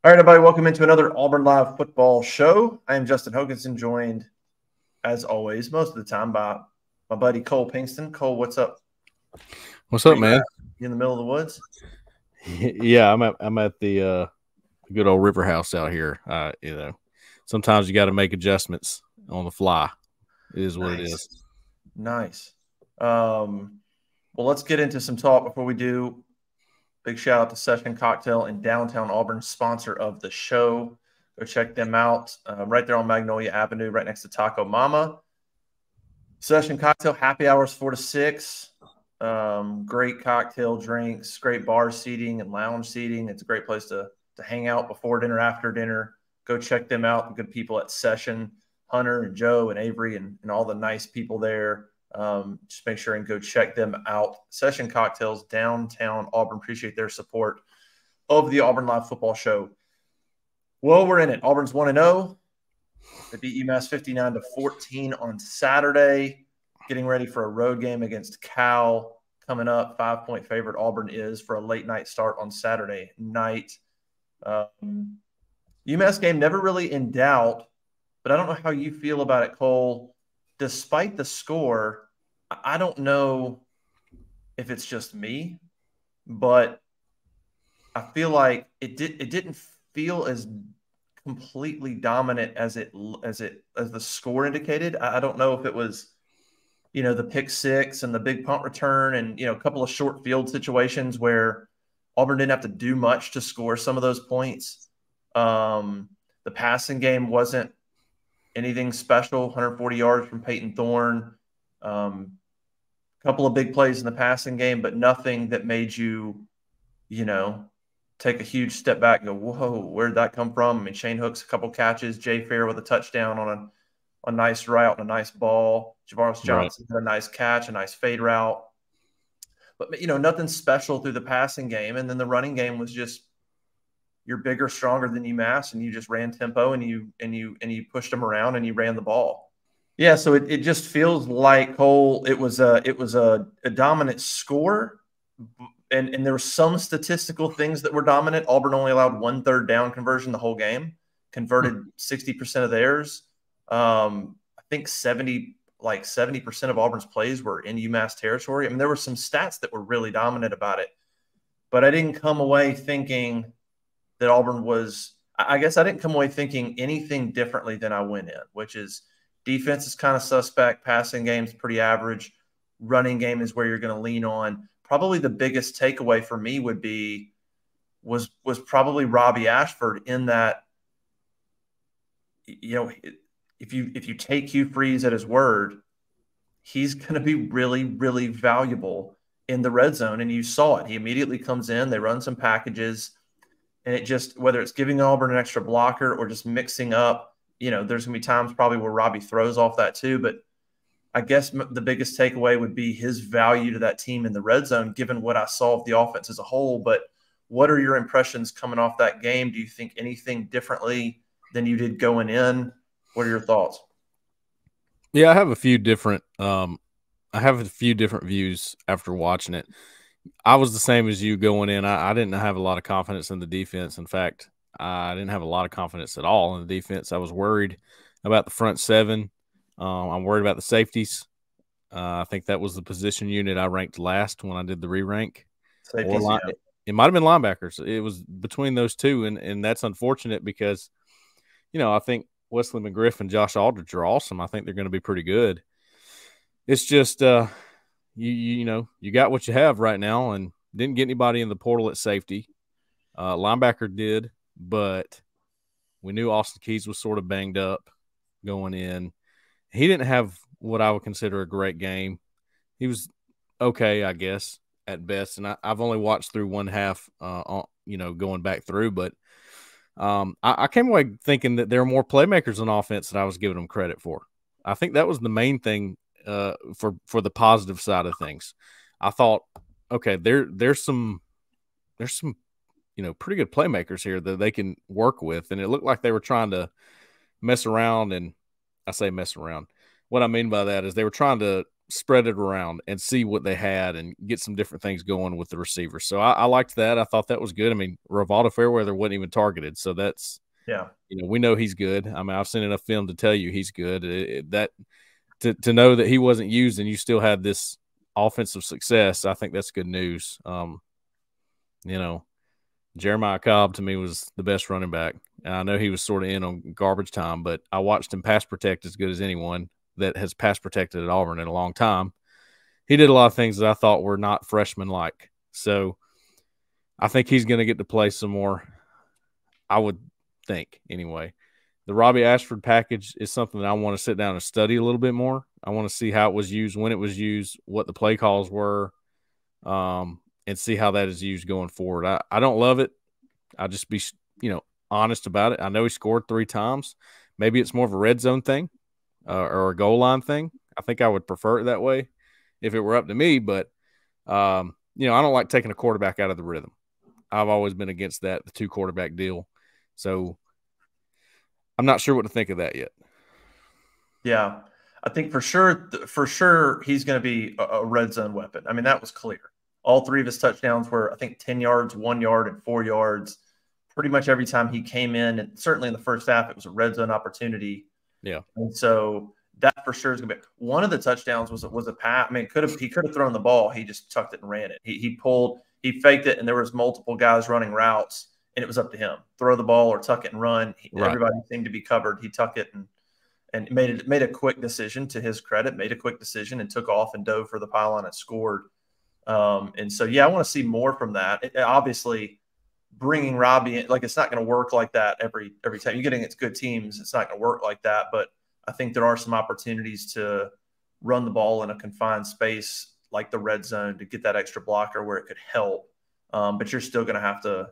All right, everybody, welcome into another Auburn Live football show. I am Justin Hokanson, joined, as always, most of the time by my buddy Cole Pinkston. Cole, what's up? What's up, man? You in the middle of the woods? Yeah, I'm at the good old river house out here. Sometimes you got to make adjustments on the fly. It is what it is. Nice. Well, let's get into some talk before we do. Big shout out to Session Cocktail in downtown Auburn, sponsor of the show. Go check them out right there on Magnolia Avenue, right next to Taco Mama. Session Cocktail, happy hours 4 to 6. Great cocktail drinks, great bar seating and lounge seating. It's a great place to hang out before dinner, after dinner. Go check them out. The good people at Session, Hunter and Joe and Avery and all the nice people there. Just make sure and go check them out. Session Cocktails, downtown Auburn. Appreciate their support of the Auburn Live football show. Well, we're in it. Auburn's 1-0. They beat UMass 59-14 on Saturday. Getting ready for a road game against Cal coming up. 5-point favorite Auburn is for a late night start on Saturday night. UMass game never really in doubt, but I don't know how you feel about it, Cole. Despite the score, I don't know if it's just me, but I feel like it didn't feel as completely dominant as the score indicated. I don't know if it was, the pick six and the big punt return and, a couple of short field situations where Auburn didn't have to do much to score some of those points. The passing game wasn't anything special. 140 yards from Peyton Thorne. Couple of big plays in the passing game, but nothing that made you, take a huge step back and go, whoa, where'd that come from? I mean, Shane Hook's a couple catches, Jay Fair with a touchdown on a nice route and a nice ball. Javaris Johnson had a nice catch, a nice fade route. But, nothing special through the passing game. And then the running game was just, you're bigger, stronger than UMass, and you just ran tempo and you pushed them around and you ran the ball. Yeah, so it just feels like, Cole, it was a dominant score, and there were some statistical things that were dominant. Auburn only allowed 1 third down conversion the whole game, converted 60% of theirs. I think 70% of Auburn's plays were in UMass territory. I mean, there were some stats that were really dominant about it, but I didn't come away thinking that Auburn was – I guess I didn't come away thinking anything differently than I went in, which is defense is kind of suspect, passing game's pretty average, running game is where you're going to lean on. Probably the biggest takeaway for me was probably Robbie Ashford in that, if you take Hugh Freeze at his word, he's going to be really, really valuable in the red zone, and you saw it. He immediately comes in, they run some packages – and it just, whether it's giving Auburn an extra blocker or just mixing up, there's going to be times probably where Robbie throws off that too. But I guess the biggest takeaway would be his value to that team in the red zone, given what I saw of the offense as a whole. But what are your impressions coming off that game? Do you think anything differently than you did going in? What are your thoughts? Yeah, I have a few different views after watching it. I was the same as you going in. I didn't have a lot of confidence in the defense. In fact, I didn't have a lot of confidence at all in the defense. I was worried about the front seven. I'm worried about the safeties. I think that was the position unit I ranked last when I did the re-rank. It might have been linebackers. It was between those two, and that's unfortunate because, I think Wesley McGriff and Josh Aldridge are awesome. I think they're going to be pretty good. It's just you got what you have right now, and didn't get anybody in the portal at safety. Linebacker did, but we knew Austin Keys was sort of banged up going in. He didn't have what I would consider a great game. He was okay, I guess, at best. And I've only watched through one half, going back through. But I came away thinking that there are more playmakers on offense that I was giving them credit for. I think that was the main thing for the positive side of things. I thought, okay, there's some pretty good playmakers here that they can work with. And it looked like they were trying to mess around, and I say mess around. What I mean by that is they were trying to spread it around and see what they had and get some different things going with the receivers. So I liked that. I thought that was good. I mean, Rivaldo Fairweather wasn't even targeted, so that's Yeah. we know he's good. I mean, I've seen enough film to tell you he's good. That to know that he wasn't used and you still had this offensive success, I think that's good news. Jeremiah Cobb to me was the best running back. And I know he was sort of in on garbage time, but I watched him pass protect as good as anyone that has pass protected at Auburn in a long time. He did a lot of things that I thought were not freshman-like. So I think he's going to get to play some more, I would think, anyway. The Robbie Ashford package is something that I want to sit down and study a little bit more. I want to see how it was used, when it was used, what the play calls were, and see how that is used going forward. I don't love it. I'll just be, honest about it. I know he scored 3 times. Maybe it's more of a red zone thing or a goal line thing. I think I would prefer it that way if it were up to me. But, I don't like taking a quarterback out of the rhythm. I've always been against that, the 2 quarterback deal. So I'm not sure what to think of that yet. Yeah. I think for sure he's going to be a red zone weapon. I mean, that was clear. All 3 of his touchdowns were, I think, 10 yards, 1 yard, and 4 yards. Pretty much every time he came in, and certainly in the first half, it was a red zone opportunity. Yeah. And so that for sure is going to be one of the touchdowns was a pass. I mean, he could have thrown the ball. He just tucked it and ran it. He faked it, and there was multiple guys running routes, and it was up to him. Throw the ball or tuck it and run. Right. Everybody seemed to be covered. He tucked it and made a quick decision, to his credit, and took off and dove for the pylon and scored. And so, I want to see more from that. Obviously, bringing Robbie in, like, it's not going to work like that every time. You're getting against good teams, it's not going to work like that. But I think there are some opportunities to run the ball in a confined space like the red zone to get that extra blocker where it could help. But you're still going to have to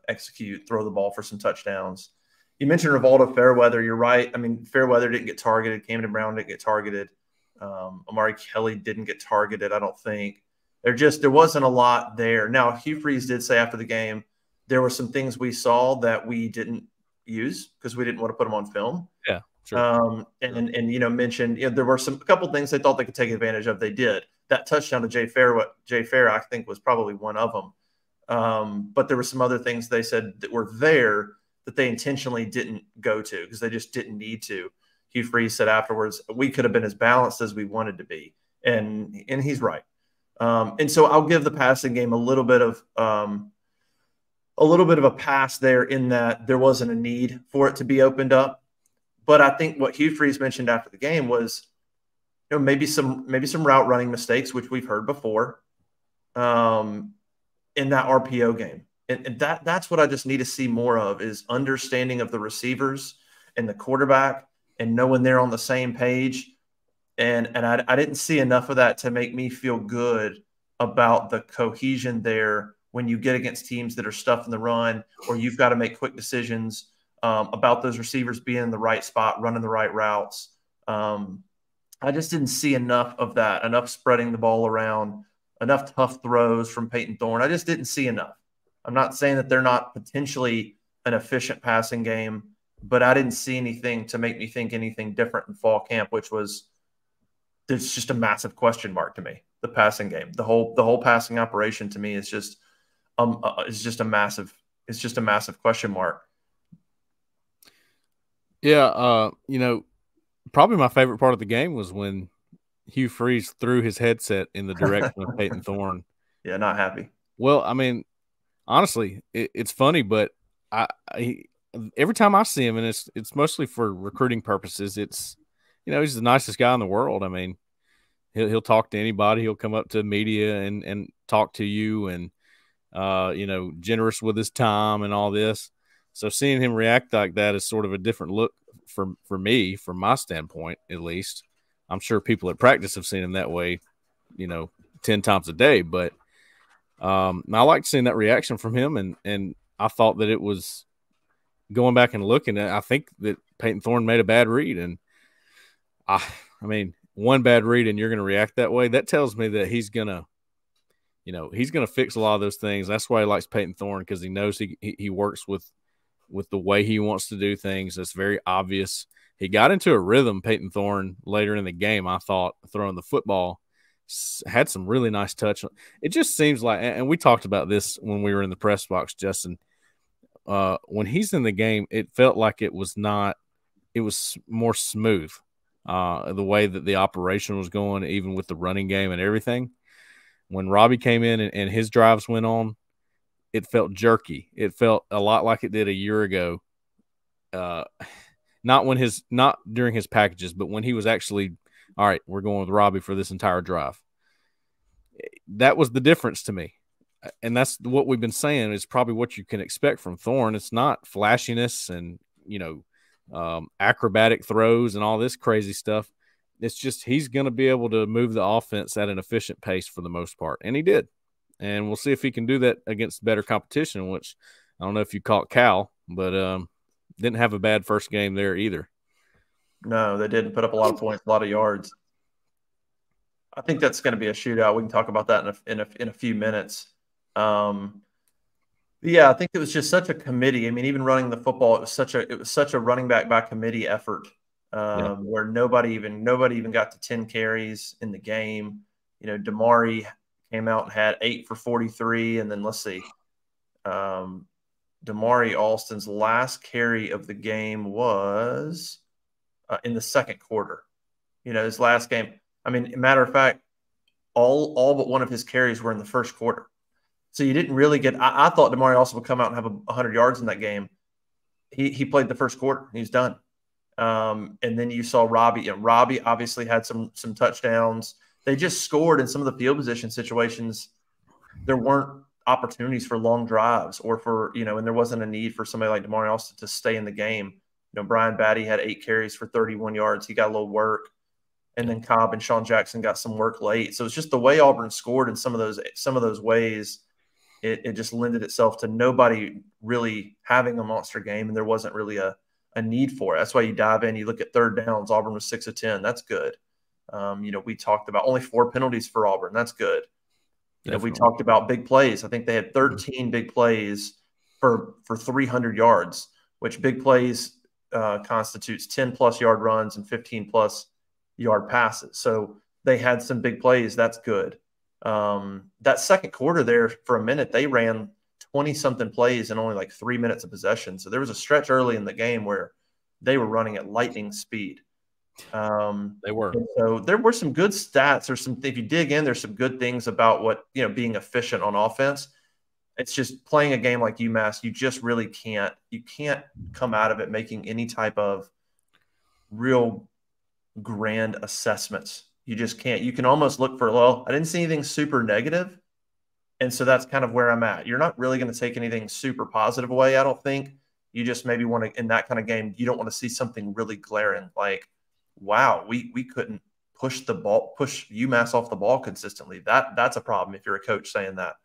throw the ball for some touchdowns. You mentioned Rivaldo Fairweather. You're right. I mean, Fairweather didn't get targeted. Camden Brown didn't get targeted. Amari Kelly didn't get targeted, I don't think. There wasn't a lot there. Now, Hugh Freeze did say after the game, there were some things we saw that we didn't use because we didn't want to put them on film. Yeah, sure. Mentioned there were a couple things they thought they could take advantage of. They did. That touchdown to Jay Fair, I think, was probably one of them. But there were some other things they said that were there that they intentionally didn't go to because they just didn't need to. Hugh Freeze said afterwards, we could have been as balanced as we wanted to be. And he's right. And so I'll give the passing game a little bit of a pass there in that there wasn't a need for it to be opened up. But I think what Hugh Freeze mentioned after the game was, maybe some route running mistakes, which we've heard before, in that RPO game. And that's what I just need to see more of, is understanding of the receivers and the quarterback and knowing they're on the same page. And I didn't see enough of that to make me feel good about the cohesion there when you get against teams that are stuffing the run, or you've got to make quick decisions about those receivers being in the right spot, running the right routes. I just didn't see enough of that, enough spreading the ball around, enough tough throws from Peyton Thorne. I just didn't see enough. I'm not saying that they're not potentially an efficient passing game, but I didn't see anything to make me think anything different in fall camp, which was, there's just a massive question mark to me. The passing game, the whole passing operation to me is just a massive question mark. Yeah, probably my favorite part of the game was when Hugh Freeze threw his headset in the direction of Peyton Thorne. Yeah, not happy. Well, I mean, honestly, it's funny, but every time I see him, and it's mostly for recruiting purposes, it's, he's the nicest guy in the world. I mean, he'll talk to anybody. He'll come up to media and talk to you, and generous with his time and all this. So seeing him react like that is sort of a different look for me, from my standpoint, at least. I'm sure people at practice have seen him that way, 10 times a day. But I liked seeing that reaction from him, and I thought that it was, going back and looking at, I think that Peyton Thorne made a bad read, and I mean, one bad read and you're going to react that way. That tells me that he's going to fix a lot of those things. That's why he likes Peyton Thorne, because he knows he works with the way he wants to do things. That's very obvious. He got into a rhythm, Peyton Thorne, later in the game, I thought, throwing the football. had some really nice touch. It just seems like, and we talked about this when we were in the press box, Justin. When he's in the game, it felt like it was more smooth. The way that the operation was going, even with the running game and everything. When Robbie came in and his drives went on, it felt jerky. It felt a lot like it did a year ago. Not during his packages, but when he was actually, all right, we're going with Robbie for this entire drive. That was the difference to me. And that's what we've been saying is probably what you can expect from Thorne. It's not flashiness and, acrobatic throws and all this crazy stuff. It's just he's going to be able to move the offense at an efficient pace for the most part. And he did. And we'll see if he can do that against better competition, which I don't know if you caught Cal, but didn't have a bad first game there either. No, they didn't put up a lot of points, a lot of yards. I think that's going to be a shootout. We can talk about that in a few minutes. Yeah, I think it was just such a committee. I mean, even running the football, it was such a running back by committee effort where nobody even got to 10 carries in the game. Damari came out and had 8 for 43, and then let's see, Damari Alston's last carry of the game was in the second quarter. His last game. I mean, matter of fact, all but one of his carries were in the first quarter. So you didn't really get. I thought Damari Alston would come out and have 100 yards in that game. He played the first quarter. He's done. And then you saw Robbie. Robbie obviously had some touchdowns. They just scored in some of the field position situations. There weren't opportunities for long drives or for and there wasn't a need for somebody like Damari Alston to stay in the game. Brian Batty had 8 carries for 31 yards. He got a little work. And then Cobb and Sean Jackson got some work late. So it's just the way Auburn scored in some of those ways. It just lended itself to nobody really having a monster game, and there wasn't really a need for it. That's why you dive in. You look at third downs. Auburn was 6 of 10. That's good. We talked about only 4 penalties for Auburn. That's good. We talked about big plays. I think they had 13 big plays for 300 yards, which big plays constitutes 10-plus yard runs and 15-plus yard passes. So they had some big plays. That's good. That second quarter there for a minute, they ran 20-something plays in only like 3 minutes of possession. So there was a stretch early in the game where they were running at lightning speed. They were. So there were some good stats. If you dig in, there's some good things about what, being efficient on offense. It's just playing a game like UMass, you just really can't come out of it making any type of real grand assessments. You just can't. You can almost look for, I didn't see anything super negative. And so that's kind of where I'm at. You're not really going to take anything super positive away, I don't think. You just maybe want to, in that kind of game, you don't want to see something really glaring like, wow, we couldn't push UMass off the ball consistently. That's a problem if you're a coach saying that.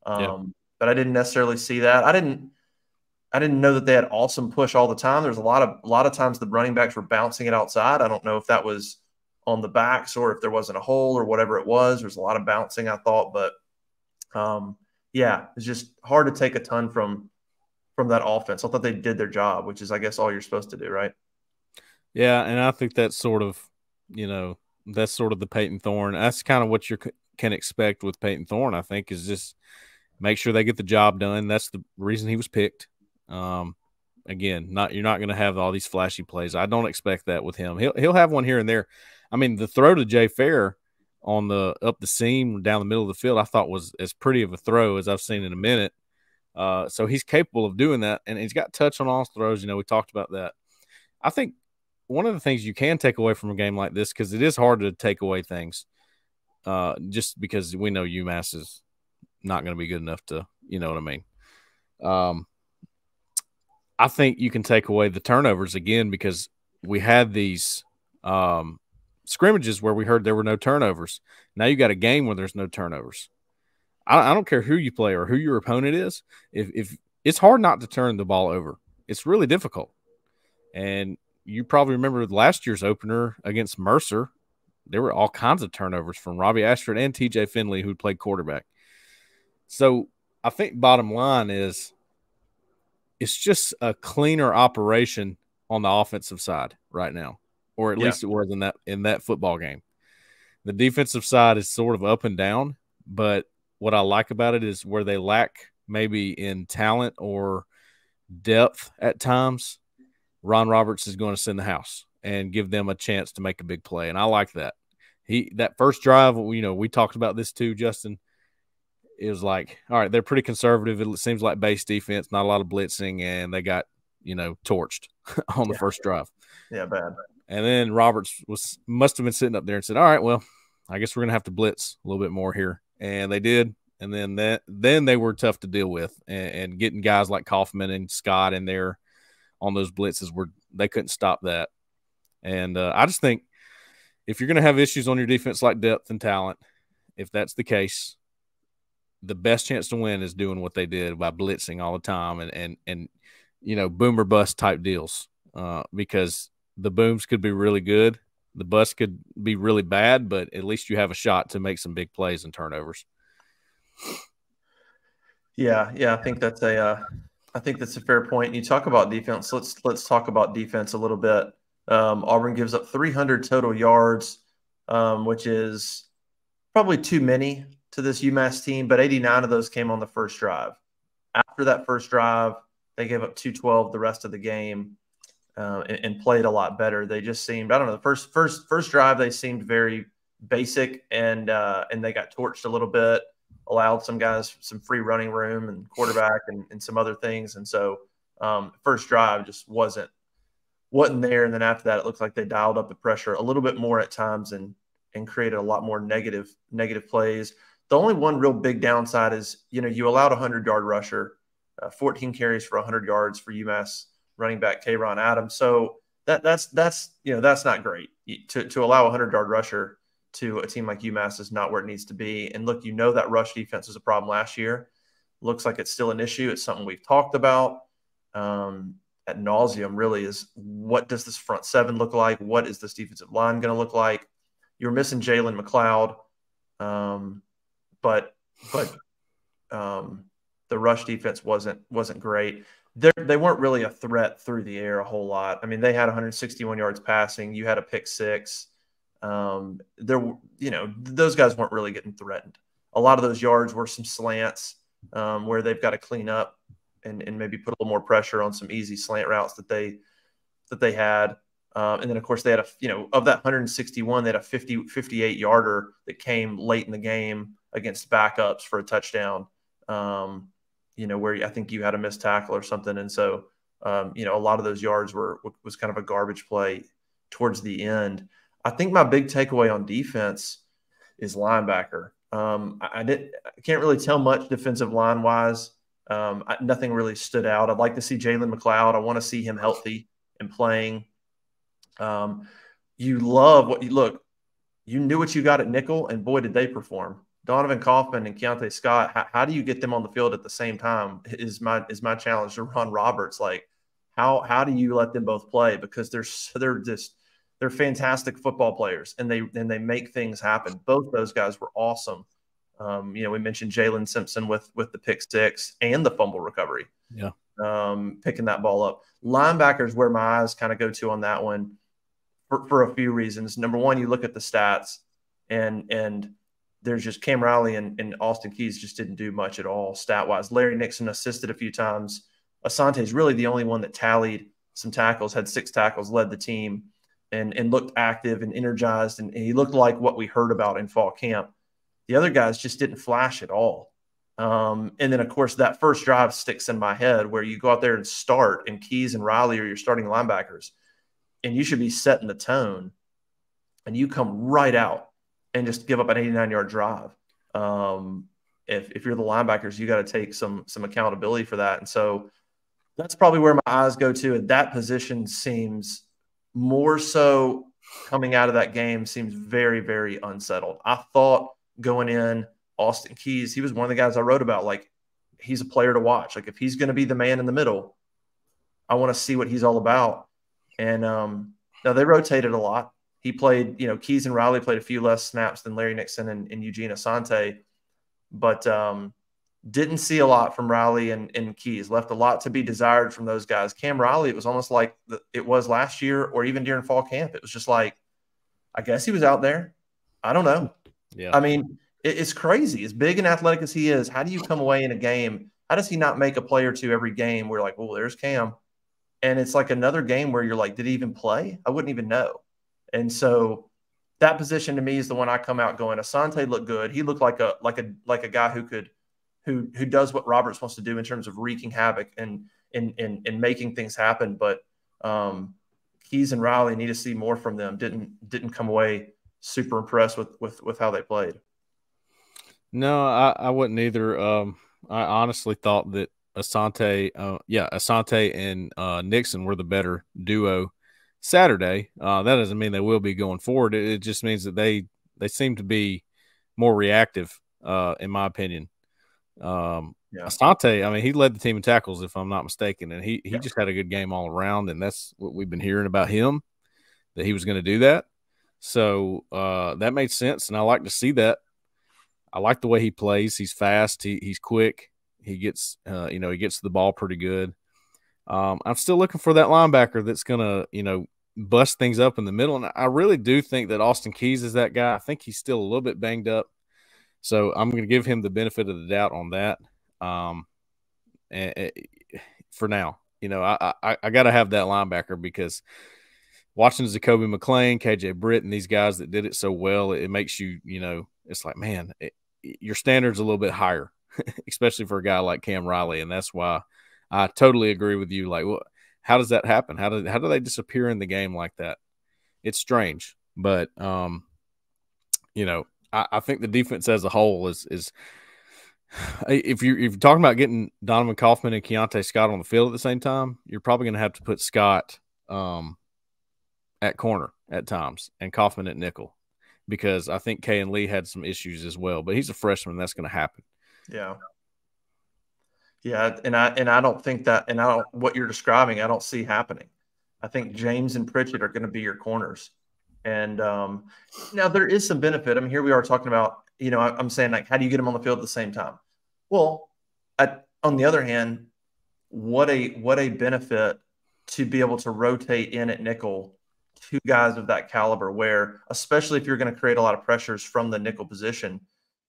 But I didn't necessarily see that. I didn't know that they had awesome push all the time. There's a lot of times the running backs were bouncing it outside. I don't know if that was on the backs or if there wasn't a hole or whatever it was. There's a lot of bouncing, I thought, but it's just hard to take a ton from that offense. I thought they did their job, which is, I guess, all you're supposed to do, right? Yeah, and I think that's sort of, that's sort of the Peyton Thorne. That's kind of what you can expect with Peyton Thorne, I think, is just make sure they get the job done. That's the reason he was picked. Again, you're not going to have all these flashy plays. I don't expect that with him. He'll have one here and there. I mean, the throw to Jay Fair on the up the seam down the middle of the field, I thought was as pretty of a throw as I've seen in a minute. So he's capable of doing that, and he's got touch on all his throws. We talked about that. I think one of the things you can take away from a game like this, because it is hard to take away things, just because we know UMass is not going to be good enough to, you know what I mean. I think you can take away the turnovers again, because we had these scrimmages where we heard there were no turnovers. Now you got a game where there's no turnovers. I don't care who you play or who your opponent is. If it's hard not to turn the ball over, it's really difficult. And you probably remember last year's opener against Mercer. There were all kinds of turnovers from Robbie Ashford and TJ Finley, who played quarterback. So I think bottom line is it's just a cleaner operation on the offensive side right now, or at least it was in that football game. The defensive side is sort of up and down, but what I like about it is where they lack maybe in talent or depth at times, Ron Roberts is going to send the house and give them a chance to make a big play. And I like that. That first drive, we talked about this too, Justin. It was like, all right, they're pretty conservative. It seems like base defense, not a lot of blitzing, and they got, torched on the first drive. Yeah, bad. And then Roberts must have been sitting up there and said, all right, well, I guess we're going to have to blitz a little bit more here. And they did. And then they were tough to deal with. And getting guys like Kaufman and Scott in there on those blitzes, they couldn't stop that. And I just think if you're going to have issues on your defense like depth and talent, if that's the case, the best chance to win is doing what they did by blitzing all the time and boom or bust type deals, because the booms could be really good. The bust could be really bad, but at least you have a shot to make some big plays and turnovers. Yeah. I think that's a fair point. You talk about defense. Let's talk about defense a little bit. Auburn gives up 300 total yards, which is probably too many to this UMass team, but 89 of those came on the first drive. After that first drive, they gave up 212 the rest of the game, and played a lot better. They just seemed, I don't know, the first drive they seemed very basic, and they got torched a little bit, allowed some guys some free running room and quarterback and some other things. And so first drive just wasn't there. And then after that, it looked like they dialed up the pressure a little bit more at times and created a lot more negative plays. The only one real big downside is, you allowed a 100-yard rusher, 14 carries for 100 yards for UMass running back Kayron Adams. So that's not great. To allow a 100-yard rusher to a team like UMass is not where it needs to be. And look, that rush defense was a problem last year. Looks like it's still an issue. It's something we've talked about at nauseum, really, is what does this front seven look like? What is this defensive line going to look like? You're missing Jalen McLeod. But the rush defense wasn't great. They weren't really a threat through the air a whole lot. I mean, they had 161 yards passing. You had a pick six. Those guys weren't really getting threatened. A lot of those yards were some slants where they've got to clean up and maybe put a little more pressure on some easy slant routes that they had. And then, of course, they had of that 161, they had a 58 yarder that came late in the game against backups for a touchdown, where I think you had a missed tackle or something. And so, a lot of those yards was kind of a garbage play towards the end. I think my big takeaway on defense is linebacker. I can't really tell much defensive line wise. Nothing really stood out. I'd like to see Jalen McLeod. I want to see him healthy and playing. You knew what you got at nickel, and boy, did they perform. Donovan Kaufman and Keontae Scott, how do you get them on the field at the same time is my challenge to Ron Roberts. Like, how do you let them both play? Because they're fantastic football players, and they make things happen. Both those guys were awesome. We mentioned Jalen Simpson with the pick six and the fumble recovery. Yeah. Picking that ball up. Linebackers where my eyes kind of go to on that one for a few reasons. Number one, you look at the stats, and there's just Cam Riley and Austin Keys just didn't do much at all stat-wise. Larry Nixon assisted a few times. Asante's really the only one that tallied some tackles, had 6 tackles, led the team, and looked active and energized, and he looked like what we heard about in fall camp. The other guys just didn't flash at all. And then, of course, that first drive sticks in my head where you go out there and start, and Keys and Riley are your starting linebackers, and you should be setting the tone, and you come right out and just give up an 89-yard drive. If you're the linebackers, you got to take some accountability for that. And so that's probably where my eyes go to. And that position seems more so coming out of that game seems very, very unsettled. I thought going in, Austin Keys, he was one of the guys I wrote about. Like, he's a player to watch. Like, if he's going to be the man in the middle, I want to see what he's all about. And now they rotated a lot. He played, Keys and Riley played a few less snaps than Larry Nixon and Eugene Asante, but didn't see a lot from Riley and Keys. Left a lot to be desired from those guys. Cam Riley, it was almost like it was last year or even during fall camp. It was just like, I guess he was out there. I don't know. Yeah. I mean, it's crazy. As big and athletic as he is, how do you come away in a game? How does he not make a play or two every game? We're like, oh, there's Cam. And it's like another game where you're like, did he even play? I wouldn't even know. And so that position to me is the one I come out going, Asante looked good. He looked like a guy who could who does what Roberts wants to do in terms of wreaking havoc and making things happen. But Keys and Riley need to see more from them. Didn't come away super impressed with how they played. No, I wouldn't either. I honestly thought that Asante and Nixon were the better duo Saturday. That doesn't mean they will be going forward. It just means that they seem to be more reactive, in my opinion. Yeah. Asante, I mean, he led the team in tackles, if I'm not mistaken, and he Yeah. just had a good game all around, and that's what we've been hearing about him, that he was going to do that. So that made sense, and I like to see that. I like the way he plays. He's fast. He's quick. He gets he gets to the ball pretty good. I'm still looking for that linebacker that's gonna bust things up in the middle, and I really do think that Austin Keys is that guy. I think he's still a little bit banged up, so I'm going to give him the benefit of the doubt on that. And for now, I got to have that linebacker because watching Zacoby McClain, KJ Britt, and these guys that did it so well, it makes you, it's like, man, your standard's a little bit higher, especially for a guy like Cam Riley. And that's why I totally agree with you. Like, how does that happen? How do they disappear in the game like that? It's strange, but I think the defense as a whole is if you're talking about getting Donovan Kaufman and Keontae Scott on the field at the same time, you're probably going to have to put Scott at corner at times and Kaufman at nickel, because I think Kay and Lee had some issues as well. But he's a freshman; that's going to happen. Yeah. Yeah, and I don't think that, and I don't what you're describing, I don't see happening. I think James and Pritchett are going to be your corners, and now there is some benefit. I mean, here we are talking about, I'm saying, like, how do you get them on the field at the same time? Well, on the other hand, what a benefit to be able to rotate in at nickel two guys of that caliber, where especially if you're going to create a lot of pressures from the nickel position,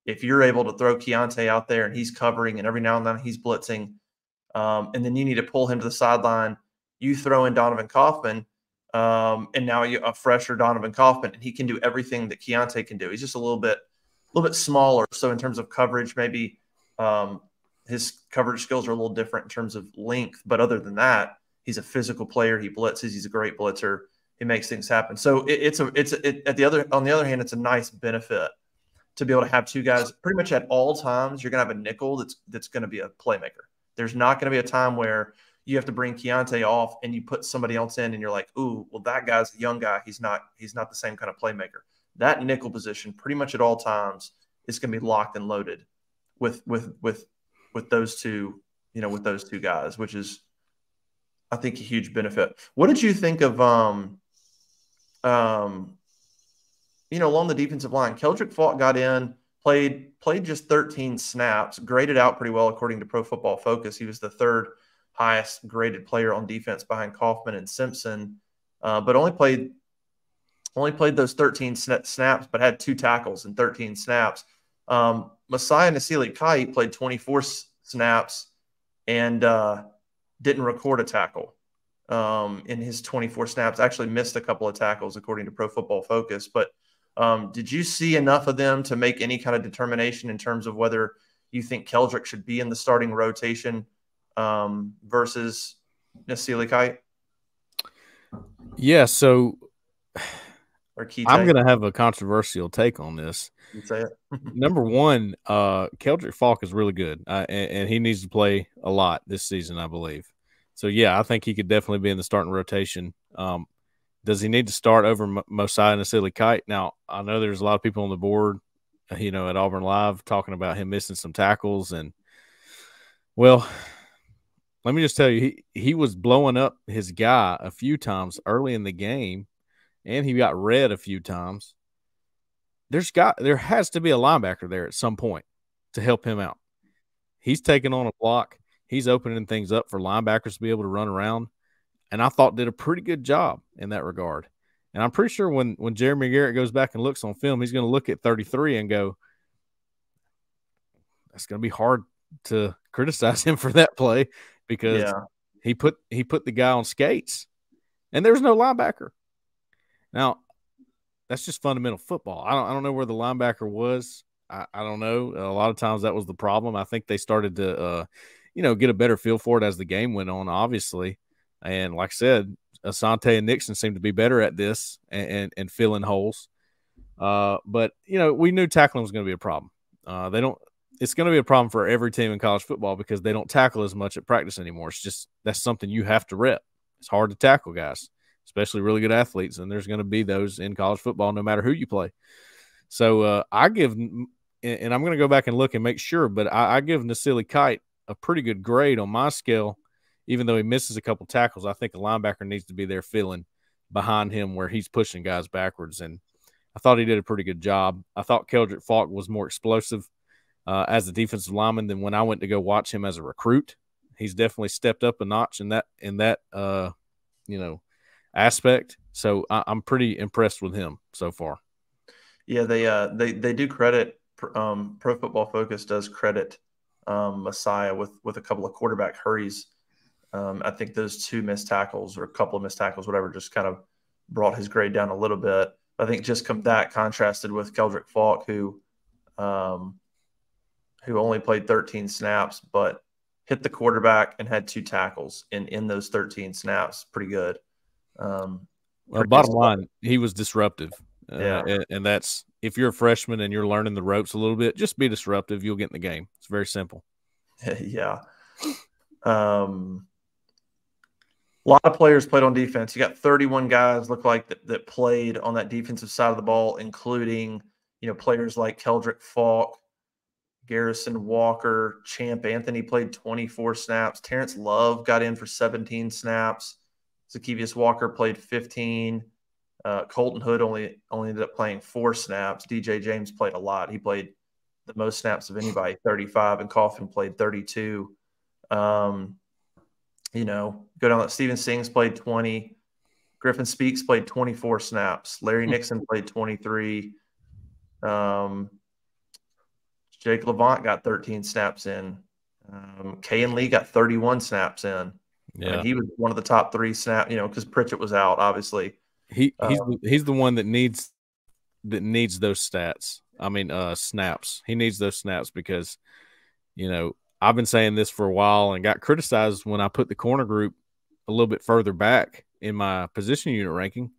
if you're able to throw Keontae out there and he's covering and every now and then he's blitzing, and then you need to pull him to the sideline, you throw in Donovan Kaufman, and now you a fresher Donovan Kaufman, and he can do everything that Keontae can do. He's just a little bit smaller, so in terms of coverage, maybe his coverage skills are a little different in terms of length, but other than that, he's a physical player. He blitzes. He's a great blitzer. He makes things happen. So on the other hand, it's a nice benefit to be able to have two guys pretty much at all times. You're going to have a nickel that's going to be a playmaker. There's not going to be a time where you have to bring Keontae off and you put somebody else in and you're like, ooh, well, that guy's a young guy. He's not the same kind of playmaker. That nickel position pretty much at all times is going to be locked and loaded with those two, with those two guys, which is, I think, a huge benefit. What did you think of along the defensive line? Keldrick Faulk got in, played just 13 snaps, graded out pretty well according to Pro Football Focus. He was the third highest graded player on defense behind Kaufman and Simpson, but only played those 13 snaps, but had 2 tackles in 13 snaps. Messiah Nasili Kite played 24 snaps and didn't record a tackle in his 24 snaps. Actually missed a couple of tackles according to Pro Football Focus. But did you see enough of them to make any kind of determination in terms of whether you think Keldrick should be in the starting rotation versus Nasili Kite? Yeah, so Or Kite? I'm going to have a controversial take on this. You say it. Number one, Keldrick Faulk is really good, and he needs to play a lot this season, I believe. So, yeah, I think he could definitely be in the starting rotation. Does he need to start over Mosiah Nasili Kite? Now, I know there's a lot of people on the board, at Auburn Live talking about him missing some tackles. And, well, let me just tell you, he was blowing up his guy a few times early in the game, and he got red a few times. There has to be a linebacker there at some point to help him out. He's taking on a block. He's opening things up for linebackers to be able to run around, and I thought did a pretty good job in that regard. And I'm pretty sure when Jeremy Garrett goes back and looks on film, he's going to look at 33 and go, that's going to be hard to criticize him for that play because Yeah. he put the guy on skates and there's no linebacker. Now, that's just fundamental football. I don't know where the linebacker was. I don't know. A lot of times that was the problem. I think they started to get a better feel for it as the game went on, obviously. And like I said, Asante and Nixon seem to be better at this and filling holes. But we knew tackling was going to be a problem. It's going to be a problem for every team in college football because they don't tackle as much at practice anymore. It's just that's something you have to rep. It's hard to tackle guys, especially really good athletes, and there's going to be those in college football no matter who you play. So I give, and I'm going to go back and look and make sure, but I give Nasili Kite a pretty good grade on my scale, even though he misses a couple tackles. I think a linebacker needs to be there filling behind him where he's pushing guys backwards, and I thought he did a pretty good job. I thought Keldrick Falk was more explosive as a defensive lineman than when I went to go watch him as a recruit. He's definitely stepped up a notch in that aspect. So I'm pretty impressed with him so far. Yeah, they do credit. Pro Football Focus does credit Messiah with a couple of quarterback hurries. I think those two missed tackles or a couple of missed tackles, whatever, just kind of brought his grade down a little bit. I think just that contrasted with Keldrick Falk, who only played 13 snaps, but hit the quarterback and had 2 tackles in those 13 snaps. Pretty good. Well, bottom line, he was disruptive. Yeah. And that's if you're a freshman and you're learning the ropes a little bit, just be disruptive. You'll get in the game. It's very simple. Yeah. A lot of players played on defense. You got 31 guys look like that played on that defensive side of the ball, including players like Keldrick Falk, Garrison Walker, Champ Anthony played 24 snaps. Terrence Love got in for 17 snaps. Zacchaeus Walker played 15. Colton Hood only ended up playing 4 snaps. DJ James played a lot. He played the most snaps of anybody, 35, and Coffin played 32. Go down. Steven Sings played 20. Griffin Speaks played 24 snaps. Larry Nixon played 23. Jake Levant got 13 snaps in. Kayan Lee got 31 snaps in. Yeah. I mean, he was one of the top 3 snap, because Pritchett was out, obviously. He's the one that needs those stats. I mean, snaps. He needs those snaps because, I've been saying this for a while and got criticized when I put the corner group a little bit further back in my position unit ranking.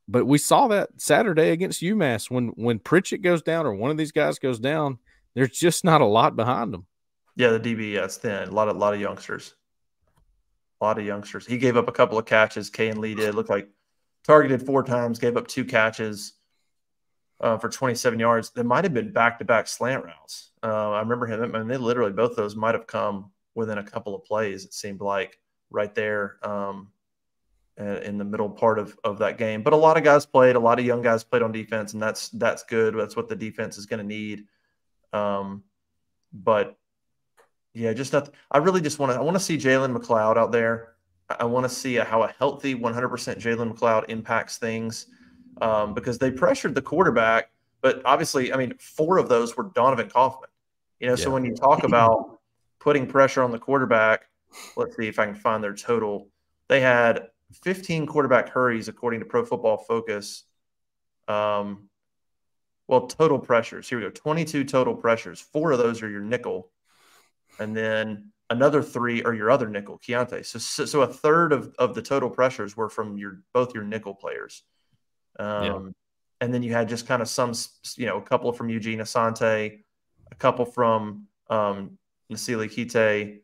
But we saw that Saturday against UMass when Pritchett goes down or one of these guys goes down, there's just not a lot behind them. Yeah, the DB, it's thin. A lot of youngsters. He gave up a couple of catches. Kayan Lee did. Looked like targeted 4 times, gave up 2 catches for 27 yards. There might have been back-to-back slant routes. I remember him. I mean, they literally both of those might have come within a couple of plays. It seemed like right there in the middle part of that game. But a lot of guys played. A lot of young guys played on defense, and that's good. That's what the defense is going to need. But yeah, just not. I really just want to see Jalen McLeod out there. I want to see how a healthy 100% Jalen McLeod impacts things because they pressured the quarterback. But obviously, I mean, 4 of those were Donovan Kaufman. So when you talk about putting pressure on the quarterback, let's see if I can find their total. They had 15 quarterback hurries according to Pro Football Focus. Total pressures. Here we go. 22 total pressures. 4 of those are your nickel. And then another 3 are your other nickel, Keontae. So a third of the total pressures were from both your nickel players. And then you had just kind of some, a couple from Eugene Asante, a couple from Nasili Kite,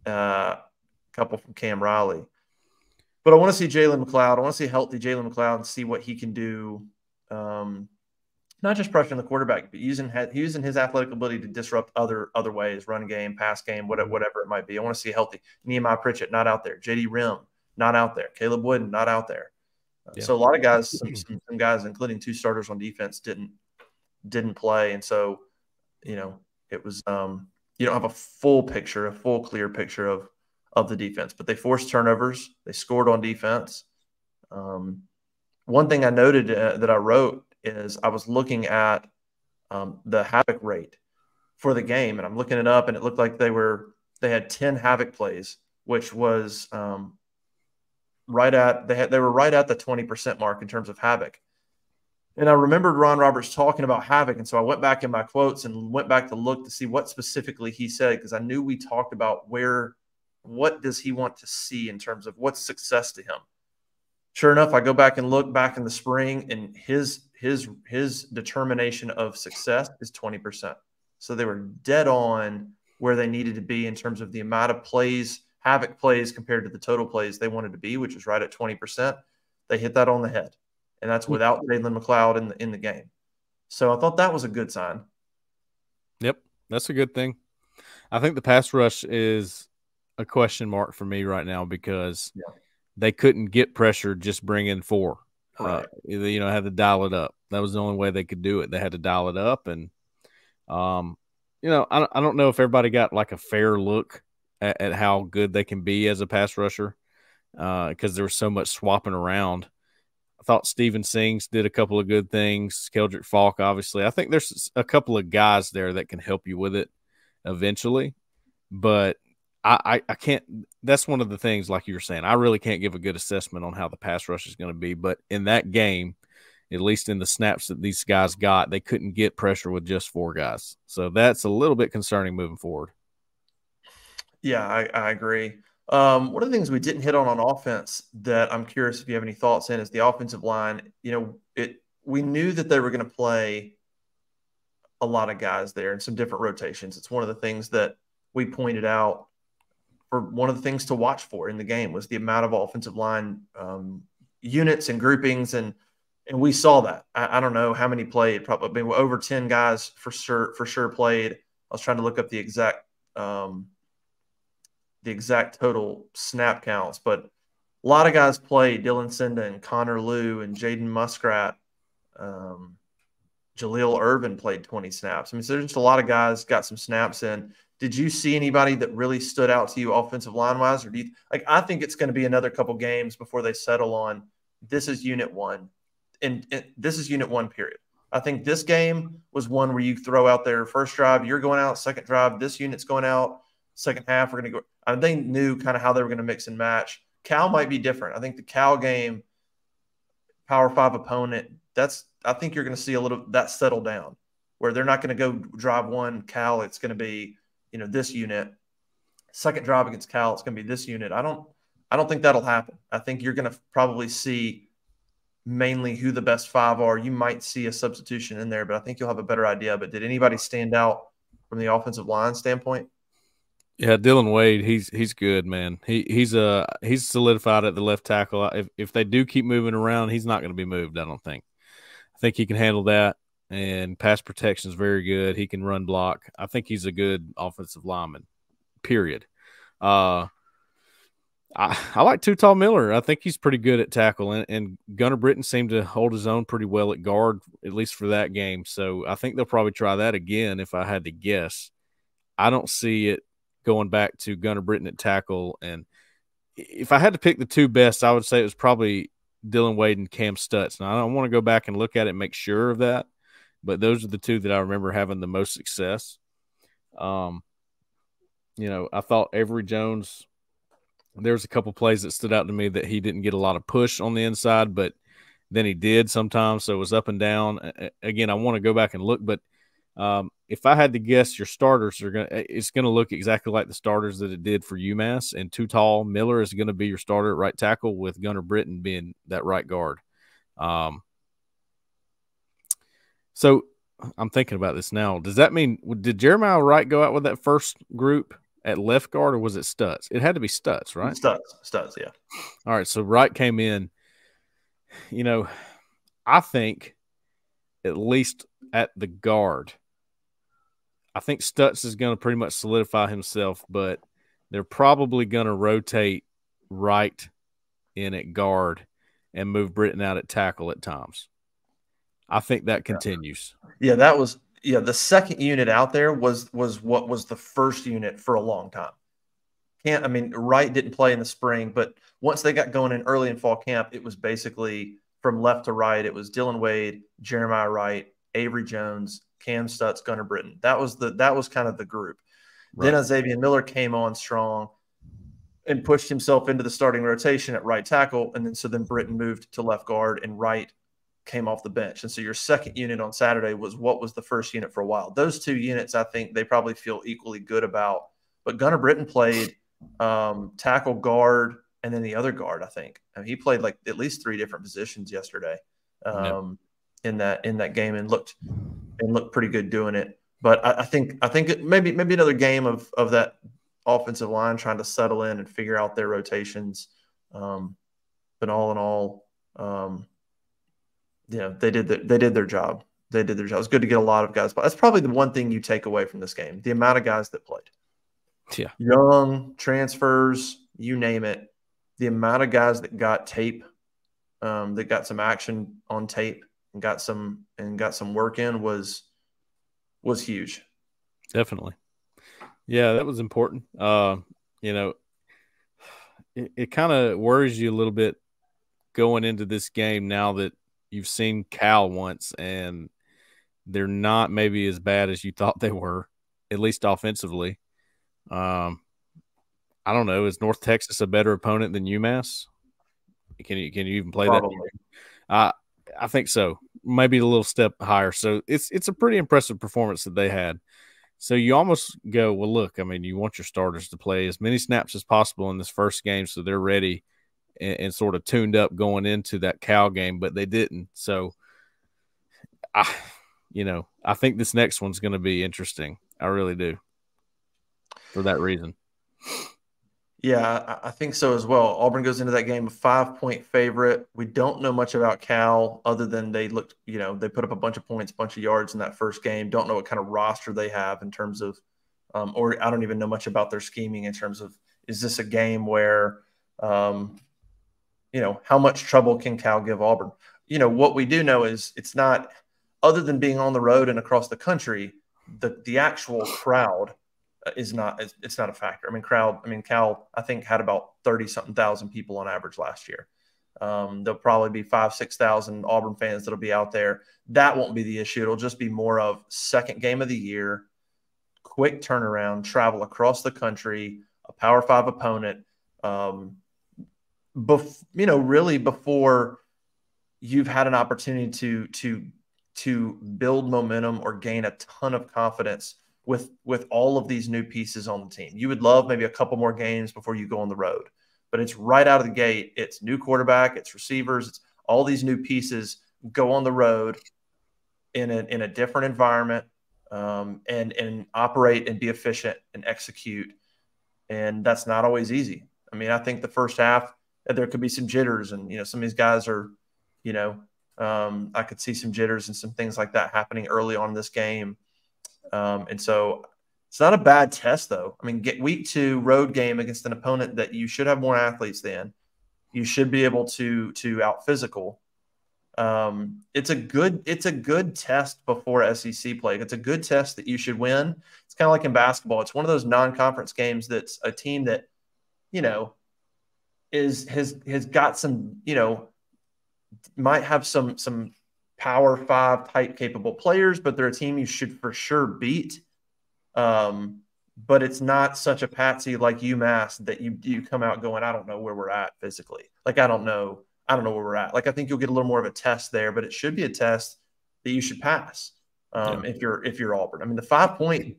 a couple from Cam Riley. But I want to see Jalen McLeod. I want to see healthy Jalen McLeod and see what he can do. Not just pressuring the quarterback, but using his athletic ability to disrupt other ways, run game, pass game, whatever it might be. I want to see healthy. Nehemiah Pritchett, not out there. J.D. Rim, not out there. Caleb Wooden, not out there. So a lot of guys, some guys, including 2 starters on defense, didn't play. And so, it was you don't have a full clear picture of the defense. But they forced turnovers. They scored on defense. one thing I noted that I wrote is I was looking at the havoc rate for the game, and I'm looking it up, and it looked like they had 10 havoc plays, which was they were right at the 20% mark in terms of havoc. And I remembered Ron Roberts talking about havoc, and so I went back in my quotes and went back to look to see what specifically he said, because I knew we talked about what does he want to see in terms of what's success to him. Sure enough, I go back and look back in the spring, and his determination of success is 20%. So they were dead on where they needed to be in terms of the amount of plays, havoc plays compared to the total plays they wanted to be, which was right at 20%. They hit that on the head, and that's without Jalen McLeod in the game. So I thought that was a good sign. Yep, that's a good thing. I think the pass rush is a question mark for me right now because they couldn't get pressure just bringing 4. Right. Had to dial it up. That was the only way they could do it. They had to dial it up, and I don't know if everybody got like a fair look at how good they can be as a pass rusher because there was so much swapping around. I thought Steven Sings did a couple of good things. Keldrick Falk, obviously. I think there's a couple of guys there that can help you with it eventually, but I can't. That's one of the things, like you were saying, I really can't give a good assessment on how the pass rush is going to be. But in that game, at least in the snaps that these guys got, they couldn't get pressure with just 4 guys. So that's a little bit concerning moving forward. Yeah, I agree. One of the things we didn't hit on offense that I'm curious if you have any thoughts in is the offensive line. We knew that they were going to play a lot of guys there in some different rotations. It's one of the things that we pointed out for one of the things to watch for in the game was the amount of offensive line units and groupings, and we saw that. I don't know how many played, probably over 10 guys for sure played. I was trying to look up the exact total snap counts, but a lot of guys played. Dylan Cinda and Connor Liu and Jaden Muskrat. Jaleel Irvin played 20 snaps. I mean, so there's just a lot of guys got some snaps in. Did you see anybody that really stood out to you offensive line wise, or do you I think it's going to be another couple games before they settle on this is unit 1, and this is unit 1 period. I think this game was one where you throw out there first drive, you're going out, second drive, this unit's going out, second half we're going to go. They knew kind of how they were going to mix and match. Cal might be different. I think the Cal game, Power 5 opponent, I think you're going to see a little that settle down where they're not going to go drive 1 Cal. It's going to be this unit. Second drive against Cal, it's going to be this unit. I don't think that'll happen. I think you're going to probably see mainly who the best 5 are. You might see a substitution in there, but I think you'll have a better idea. But did anybody stand out from the offensive line standpoint? Yeah, Dylan Wade, he's good, man. He's solidified at the left tackle. If they do keep moving around, he's not going to be moved, I don't think. I think he can handle that, and pass protection is very good. He can run block. I think he's a good offensive lineman, period. I like Too Tall Miller. I think he's pretty good at tackle, and Gunnar Britton seemed to hold his own pretty well at guard, at least for that game. So I think they'll probably try that again if I had to guess. I don't see it going back to Gunnar Britton at tackle. And if I had to pick the 2 best, I would say it was probably Dylan Wade and Cam Stutz. Now, I don't want to go back and look at it and make sure of that, but those are the 2 that I remember having the most success. I thought Avery Jones, there's a couple plays that stood out to me that he didn't get a lot of push on the inside, but then he did sometimes, so it was up and down. Again, I want to go back and look, but if I had to guess, your starters it's going to look exactly like the starters that it did for UMass, and Too Tall Miller is going to be your starter at right tackle with Gunnar Britton being that right guard. So I'm thinking about this now. Does that mean did Jeremiah Wright go out with that first group at left guard, or was it Stutz? It had to be Stutz, right? Stutz, yeah. All right, so Wright came in. I think at least at the guard, I think Stutz is going to pretty much solidify himself, but they're probably going to rotate Wright in at guard and move Britton out at tackle at times. I think that continues. Yeah, that was the second unit out there was what was the first unit for a long time. Wright didn't play in the spring, but once they got going in early in fall camp, it was basically from left to right, it was Dylan Wade, Jeremiah Wright, Avery Jones, Cam Stutz, Gunnar Britton. That was kind of the group. Right. Then Xavier Miller came on strong and pushed himself into the starting rotation at right tackle. And then Britton moved to left guard and Wright came off the bench. And so your second unit on Saturday was what was the first unit for a while. Those two units, I think they probably feel equally good about. But Gunnar Britton played tackle, guard, and then the other guard, I think. I mean, he played like at least 3 different positions yesterday in that game and looked pretty good doing it. But I think maybe another game of that offensive line trying to settle in and figure out their rotations. But all in all, they did their job. They did their job. It's good to get a lot of guys. But that's probably the one thing you take away from this game: the amount of guys that played. Yeah, Young, transfers, you name it. The amount of guys that got tape, that got some action on tape and got some work in was huge. Definitely. Yeah, that was important. It kind of worries you a little bit going into this game now that you've seen Cal once and they're not maybe as bad as you thought they were, at least offensively. I don't know. Is North Texas a better opponent than UMass? Can you even play Probably. that? I think so. Maybe a little step higher. So it's a pretty impressive performance that they had. So you almost go, well, look, I mean, you want your starters to play as many snaps as possible in this first game so they're ready and sort of tuned up going into that Cal game, but they didn't. So, I think this next one's going to be interesting. I really do, for that reason. Yeah, I think so as well. Auburn goes into that game a 5-point favorite. We don't know much about Cal other than they looked, they put up a bunch of points, bunch of yards in that first game. Don't know what kind of roster they have in terms of, or I don't even know much about their scheming in terms of, is this a game where, how much trouble can Cal give Auburn? What we do know is it's not, other than being on the road and across the country, the actual crowd it's not a factor. Cal, I think, had about 30-something thousand people on average last year. There'll probably be 5,000-6,000 Auburn fans that'll be out there. That won't be the issue. It'll just be more of second game of the year, quick turnaround, travel across the country, a Power 5 opponent. Really before you've had an opportunity to build momentum or gain a ton of confidence with all of these new pieces on the team. You would love maybe a couple more games before you go on the road, but it's right out of the gate. It's new quarterback, it's receivers, it's all these new pieces go on the road in a different environment, and operate and be efficient and execute. And that's not always easy. I mean, I think the first half there could be some jitters, and some of these guys are, I could see some jitters and some things like that happening early on in this game. And so it's not a bad test, though. I mean, get week 2 road game against an opponent that you should have more athletes than. You should be able to out physical. It's a good test before SEC play. It's a good test that you should win. It's kind of like in basketball. It's one of those non-conference games that's a team that has got some might have some Power 5 type capable players, but they're a team you should for sure beat. But it's not such a patsy like UMass that you come out going, I don't know where we're at physically. Like, I don't know where we're at. Like, I think you'll get a little more of a test there, but it should be a test that you should pass. If you're Auburn. I mean, the 5-point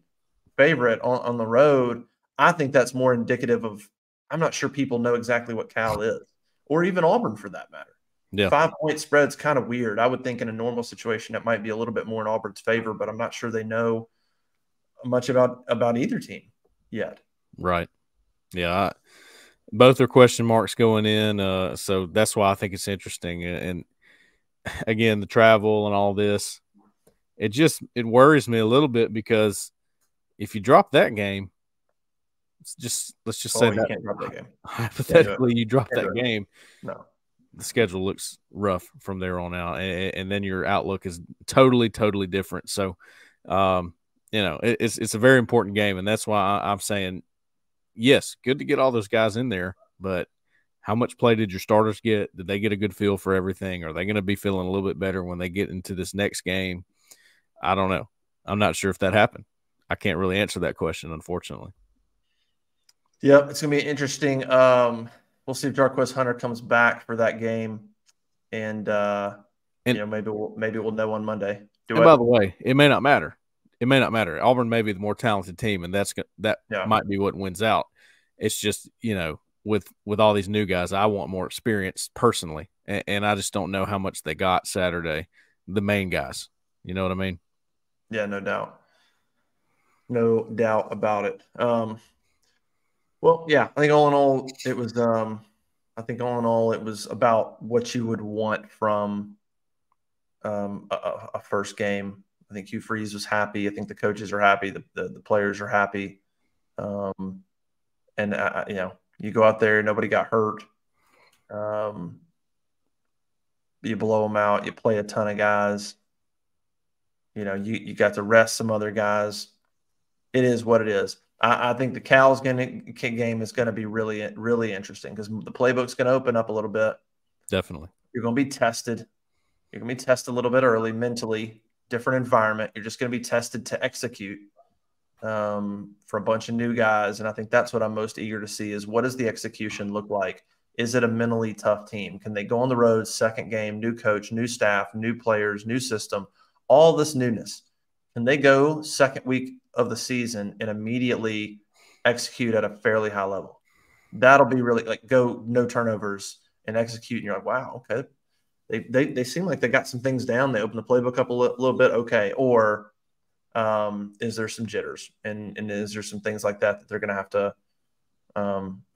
favorite on the road, I think that's more indicative of, I'm not sure people know exactly what Cal is, or even Auburn for that matter. Yeah. 5-point spread's kind of weird. I would think in a normal situation it might be a little bit more in Auburn's favor, but I'm not sure they know much about either team yet. Right. Yeah. Both are question marks going in. So that's why I think it's interesting. And again, the travel and all this, it worries me a little bit, because if you drop that game, let's just say you can't drop that game. Hypothetically, you drop that game. No. The schedule looks rough from there on out, and then your outlook is totally, totally different. So, it's a very important game, and that's why I'm saying, yes, good to get all those guys in there, but how much play did your starters get? Did they get a good feel for everything? Are they going to be feeling a little bit better when they get into this next game? I don't know. I'm not sure if that happened. I can't really answer that question, unfortunately. Yep, it's going to be interesting. We'll see if Jarquez Hunter comes back for that game, and maybe we'll know on Monday. And by the way, it may not matter. It may not matter. Auburn may be the more talented team, and that might be what wins out. It's just, with all these new guys, I want more experience personally, and I just don't know how much they got Saturday. The main guys, you know what I mean? Yeah, no doubt about it. Well, yeah, I think all in all, it was. It was about what you would want from a first game. I think Hugh Freeze was happy. I think the coaches are happy. The players are happy. And you go out there, nobody got hurt. You blow them out. You play a ton of guys. You got to rest some other guys. It is what it is. I think the Cal's game is going to be really, really interesting because the playbook's going to open up a little bit. Definitely. You're going to be tested. You're going to be tested a little bit early mentally, different environment. You're just going to be tested to execute for a bunch of new guys. And I think that's what I'm most eager to see is what does the execution look like? Is it a mentally tough team? Can they go on the road, second game, new coach, new staff, new players, new system, all this newness? Can they go second week of the season and immediately execute at a fairly high level? That'll be really go no turnovers and execute. And you're like, wow, okay. They seem like they got some things down. They opened the playbook up a little bit. Okay. Or is there some jitters and is there some things like that they're going to have to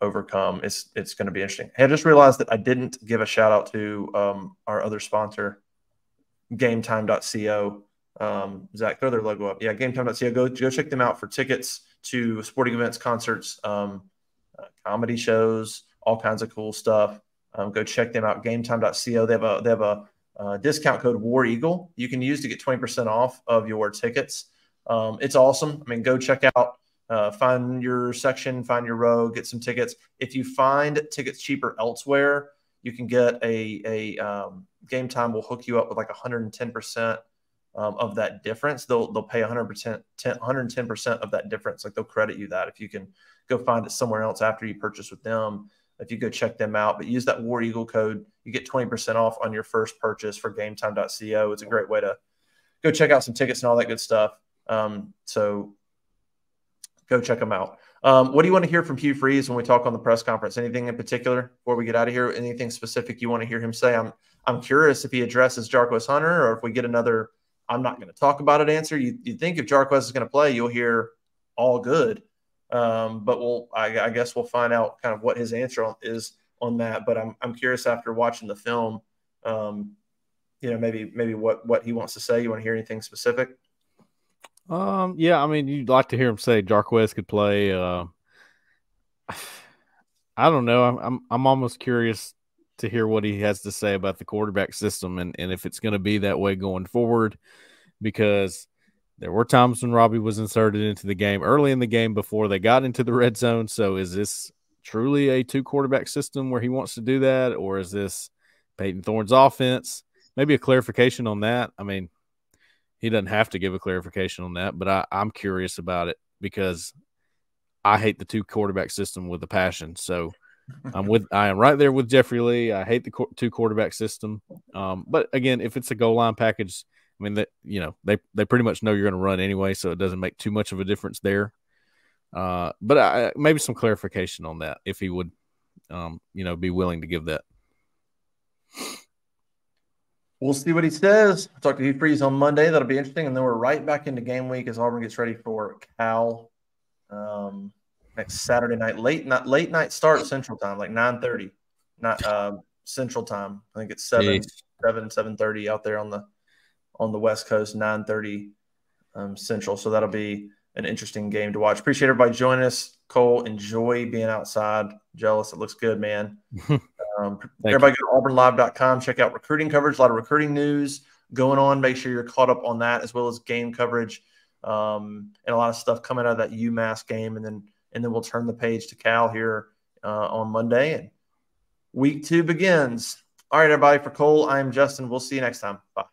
overcome? It's going to be interesting. Hey, I just realized that I didn't give a shout out to our other sponsor, GameTime.co. Zach, throw their logo up. Yeah, GameTime.co. Go check them out for tickets to sporting events, concerts, comedy shows, all kinds of cool stuff. Go check them out. GameTime.co. They have a discount code War Eagle you can use to get 20% off of your tickets. It's awesome. I mean, go check out. Find your section, find your row, get some tickets. If you find tickets cheaper elsewhere, you can get a Game Time will hook you up with like 110% of that difference. They'll pay 110% of that difference. Like they'll credit you that if you can go find it somewhere else after you purchase with them. If you go check them out, but use that War Eagle code, you get 20% off on your first purchase for GameTime.co. It's a great way to go check out some tickets and all that good stuff. So go check them out. What do you want to hear from Hugh Freeze when we talk on the press conference? Anything in particular before we get out of here? Anything specific you want to hear him say? I'm curious if he addresses Jarquez Hunter or if we get another I'm not going to talk about it answer. You'd think if Jarquez is going to play, you'll hear all good. But I guess we'll find out kind of what his answer is on that. But I'm curious after watching the film, maybe what he wants to say. You want to hear anything specific? Yeah, I mean, you'd like to hear him say Jarquez could play. I don't know. I'm almost curious to hear what he has to say about the quarterback system and if it's going to be that way going forward, because there were times when Robbie was inserted into the game early in the game before they got into the red zone. So is this truly a 2-quarterback system where he wants to do that, or is this Peyton Thorne's offense? Maybe a clarification on that. I mean, he doesn't have to give a clarification on that, but I'm curious about it because I hate the 2-quarterback system with a passion. So I am right there with Jeffrey Lee. I hate the 2-quarterback system. But again, if it's a goal line package, I mean, they pretty much know you're going to run anyway, so it doesn't make too much of a difference there. But maybe some clarification on that if he would, be willing to give that. We'll see what he says. I'll talk to Hugh Freeze on Monday. That'll be interesting. And then we're right back into game week as Auburn gets ready for Cal next Saturday night. Late night start Central Time, like 9:30. Not Central Time. I think it's 7:30 out there on the West Coast, 9:30 Central. So that'll be an interesting game to watch. Appreciate everybody joining us. Cole, enjoy being outside. Jealous. It looks good, man. Everybody go to auburnlive.com. Check out recruiting coverage. A lot of recruiting news going on. Make sure you're caught up on that, as well as game coverage and a lot of stuff coming out of that UMass game. And then we'll turn the page to Cal here on Monday. And Week 2 begins. All right, everybody. For Cole, I'm Justin. We'll see you next time. Bye.